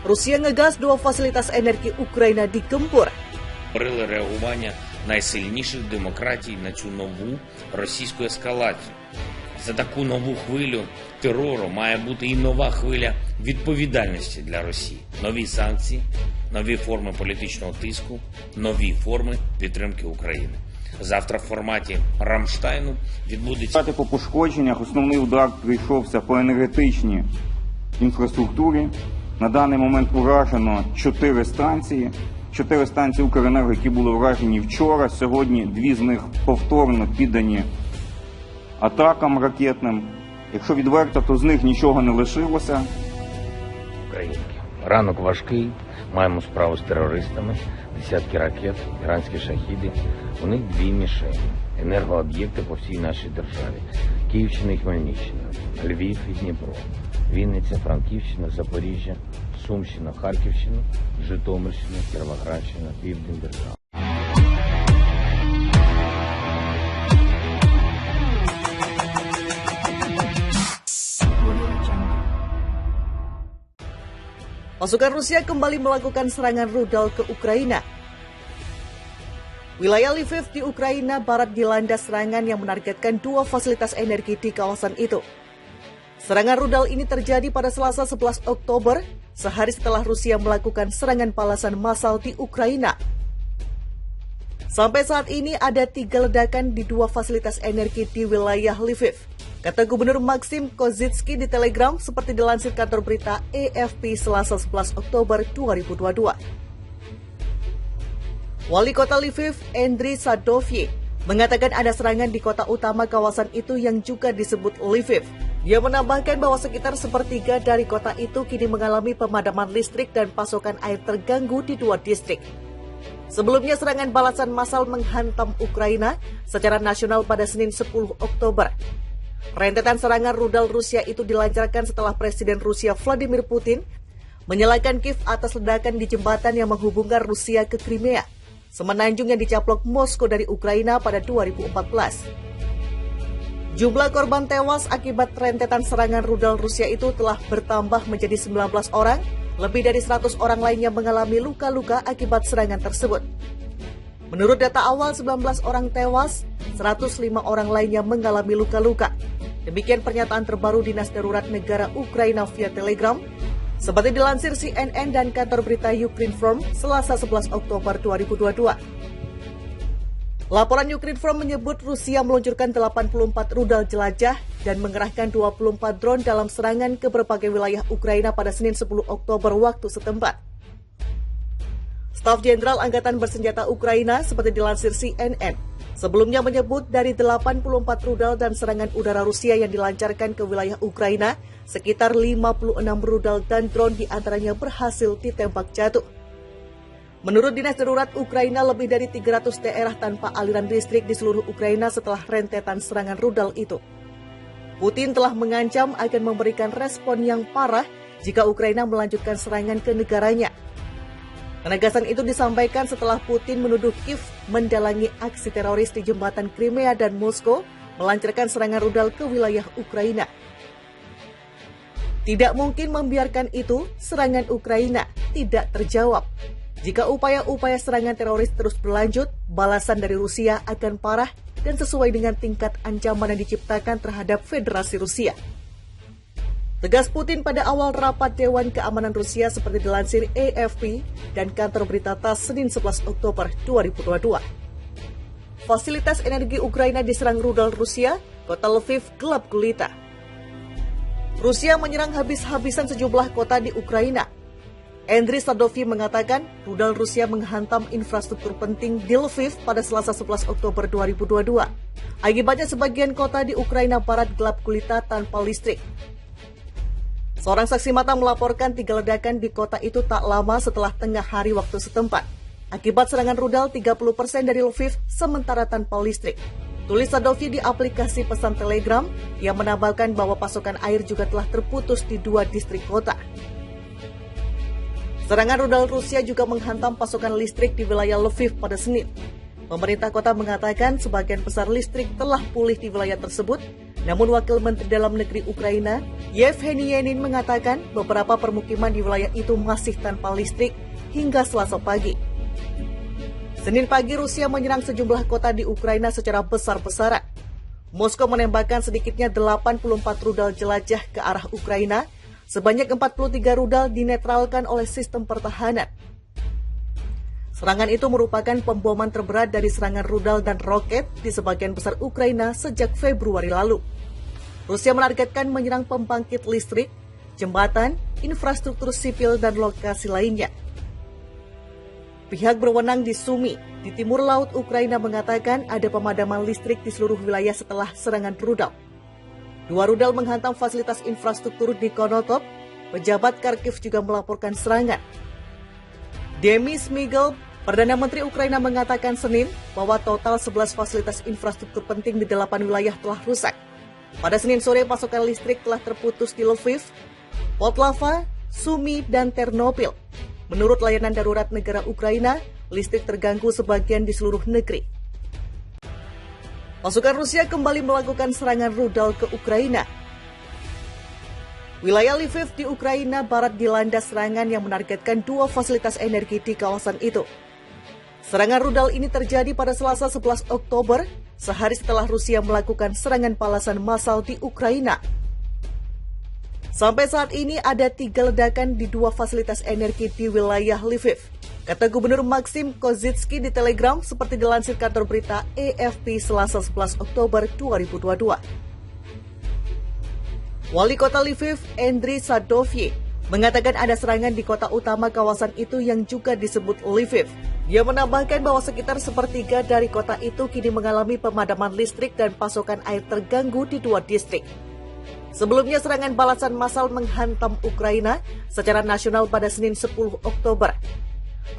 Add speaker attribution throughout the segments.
Speaker 1: Rusia ngegas dua fasilitas energi Україна digempur.
Speaker 2: Говорили реагування найсильніших демократій на цю нову російську ескалацію. За таку нову хвилю терору має бути і нова хвиля відповідальності для Росії. Нові санкції, нові форми політичного тиску, нові форми підтримки України. Завтра в форматі Рамштайну відбудеться...
Speaker 3: По пошкодженнях основний удар прийшовся по енергетичній інфраструктурі. На даний момент уражено 4 станції. 4 станції Укренерго, які були вражені вчора. Сьогодні 2 з них повторно піддані атакам ракетним. Якщо відверто, то з них нічого не лишилося.
Speaker 4: Українки. Ранок важкий, маємо справу з терористами, десятки ракет, іранські шахіди. У них 2 мішені. Енергооб'єкти по всій нашій державі. Київщина і Хмельниччина, Львів і Дніпро, Вінниця, Франківщина, Запоріжжя, Сумщина, Харківщина, Житомирщина, Кіровоградщина, Південь держави.
Speaker 1: Pasukan Rusia kembali melakukan serangan rudal ke Ukraina. Wilayah Lviv di Ukraina Barat dilanda serangan yang menargetkan 2 fasilitas energi di kawasan itu. Serangan rudal ini terjadi pada Selasa 11 Oktober, sehari setelah Rusia melakukan serangan balasan massal di Ukraina. Sampai saat ini ada 3 ledakan di 2 fasilitas energi di wilayah Lviv. Kata Gubernur Maxim Kozytsky di Telegram seperti dilansir kantor berita AFP Selasa 11 Oktober 2022. Wali kota Lviv, Andriy Sadovyi, mengatakan ada serangan di kota utama kawasan itu yang juga disebut Lviv. Dia menambahkan bahwa sekitar sepertiga dari kota itu kini mengalami pemadaman listrik dan pasokan air terganggu di 2 distrik. Sebelumnya serangan balasan massal menghantam Ukraina secara nasional pada Senin 10 Oktober. Rentetan serangan rudal Rusia itu dilancarkan setelah Presiden Rusia Vladimir Putin menyalahkan Kiev atas ledakan di jembatan yang menghubungkan Rusia ke Crimea, semenanjung yang dicaplok Moskow dari Ukraina pada 2014. Jumlah korban tewas akibat rentetan serangan rudal Rusia itu telah bertambah menjadi 19 orang, lebih dari 100 orang lainnya mengalami luka-luka akibat serangan tersebut. Menurut data awal 19 orang tewas, 105 orang lainnya mengalami luka-luka. Demikian pernyataan terbaru Dinas Darurat Negara Ukraina via Telegram, seperti dilansir CNN dan kantor berita Ukrinform Selasa 11 Oktober 2022. Laporan Ukrinform menyebut Rusia meluncurkan 84 rudal jelajah dan mengerahkan 24 drone dalam serangan ke berbagai wilayah Ukraina pada Senin 10 Oktober waktu setempat. Staf Jenderal Angkatan Bersenjata Ukraina seperti dilansir CNN, sebelumnya menyebut dari 84 rudal dan serangan udara Rusia yang dilancarkan ke wilayah Ukraina, sekitar 56 rudal dan drone diantaranya berhasil ditembak jatuh. Menurut Dinas Darurat Ukraina, lebih dari 300 daerah tanpa aliran listrik di seluruh Ukraina setelah rentetan serangan rudal itu. Putin telah mengancam akan memberikan respon yang parah jika Ukraina melanjutkan serangan ke negaranya. Penegasan itu disampaikan setelah Putin menuduh Kiev mendalangi aksi teroris di jembatan Crimea dan Moskow melancarkan serangan rudal ke wilayah Ukraina. Tidak mungkin membiarkan itu, serangan Ukraina tidak terjawab. Jika upaya-upaya serangan teroris terus berlanjut, balasan dari Rusia akan parah dan sesuai dengan tingkat ancaman yang diciptakan terhadap Federasi Rusia. Tegas Putin pada awal rapat Dewan Keamanan Rusia seperti dilansir AFP dan kantor berita TASS Senin 11 Oktober 2022. Fasilitas energi Ukraina diserang rudal Rusia, kota Lviv gelap gulita. Rusia menyerang habis-habisan sejumlah kota di Ukraina. Andriy Sadovyi mengatakan rudal Rusia menghantam infrastruktur penting di Lviv pada Selasa 11 Oktober 2022. Akibatnya sebagian kota di Ukraina Barat gelap gulita tanpa listrik. Seorang saksi mata melaporkan 3 ledakan di kota itu tak lama setelah tengah hari waktu setempat. Akibat serangan rudal, 30% dari Lviv sementara tanpa listrik. Tulis Sadovyi di aplikasi pesan Telegram yang menambahkan bahwa pasokan air juga telah terputus di 2 distrik kota. Serangan rudal Rusia juga menghantam pasokan listrik di wilayah Lviv pada Senin. Pemerintah kota mengatakan sebagian besar listrik telah pulih di wilayah tersebut, Namun Wakil Menteri Dalam Negeri Ukraina, Yevgeny Yanin mengatakan beberapa permukiman di wilayah itu masih tanpa listrik hingga Selasa pagi. Senin pagi Rusia menyerang sejumlah kota di Ukraina secara besar-besaran. Moskow menembakkan sedikitnya 84 rudal jelajah ke arah Ukraina, sebanyak 43 rudal dinetralkan oleh sistem pertahanan. Serangan itu merupakan pemboman terberat dari serangan rudal dan roket di sebagian besar Ukraina sejak Februari lalu. Rusia menargetkan menyerang pembangkit listrik, jembatan, infrastruktur sipil, dan lokasi lainnya. Pihak berwenang di Sumy, di timur laut Ukraina mengatakan ada pemadaman listrik di seluruh wilayah setelah serangan rudal. 2 rudal menghantam fasilitas infrastruktur di Konotop. Pejabat Kharkiv juga melaporkan serangan. Denis Shmyhal, Perdana Menteri Ukraina mengatakan Senin bahwa total 11 fasilitas infrastruktur penting di 8 wilayah telah rusak. Pada Senin sore, pasokan listrik telah terputus di Lviv, Poltava, Sumy, dan Ternopil. Menurut layanan darurat negara Ukraina, listrik terganggu sebagian di seluruh negeri. Pasukan Rusia kembali melakukan serangan rudal ke Ukraina. Wilayah Lviv di Ukraina Barat dilanda serangan yang menargetkan 2 fasilitas energi di kawasan itu. Serangan rudal ini terjadi pada Selasa 11 Oktober, sehari setelah Rusia melakukan serangan balasan massal di Ukraina. Sampai saat ini ada 3 ledakan di 2 fasilitas energi di wilayah Lviv, kata Gubernur Maxim Kozytsky di Telegram seperti dilansir kantor berita AFP Selasa 11 Oktober 2022. Wali Kota Lviv, Andriy Sadovyi, mengatakan ada serangan di kota utama kawasan itu yang juga disebut Lviv. Dia menambahkan bahwa sekitar sepertiga dari kota itu kini mengalami pemadaman listrik dan pasokan air terganggu di 2 distrik. Sebelumnya serangan balasan massal menghantam Ukraina secara nasional pada Senin 10 Oktober.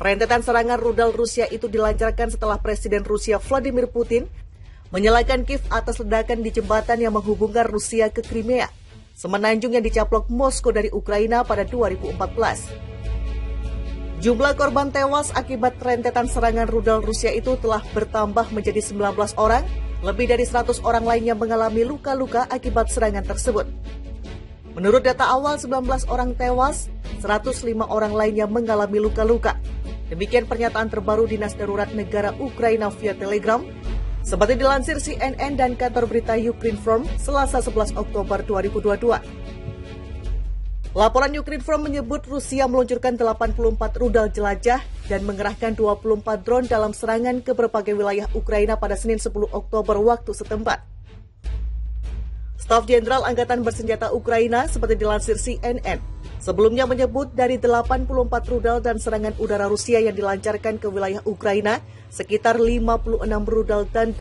Speaker 1: Rentetan serangan rudal Rusia itu dilancarkan setelah Presiden Rusia Vladimir Putin menyalahkan Kiev atas ledakan di jembatan yang menghubungkan Rusia ke Crimea, semenanjung yang dicaplok Moskow dari Ukraina pada 2014. Jumlah korban tewas akibat rentetan serangan rudal Rusia itu telah bertambah menjadi 19 orang, lebih dari 100 orang lainnya mengalami luka-luka akibat serangan tersebut. Menurut data awal, 19 orang tewas, 105 orang lainnya mengalami luka-luka. Demikian pernyataan terbaru Dinas Darurat Negara Ukraina via Telegram, seperti dilansir CNN dan kantor berita Ukrinform Selasa 11 Oktober 2022. Laporan Ukrinform menyebut Rusia meluncurkan 84 rudal jelajah dan mengerahkan 24 drone dalam serangan ke berbagai wilayah Ukraina pada Senin 10 Oktober waktu setempat. Staf Jenderal Angkatan Bersenjata Ukraina seperti dilansir CNN, sebelumnya menyebut dari 84 rudal dan serangan udara Rusia yang dilancarkan ke wilayah Ukraina, sekitar 56 rudal dan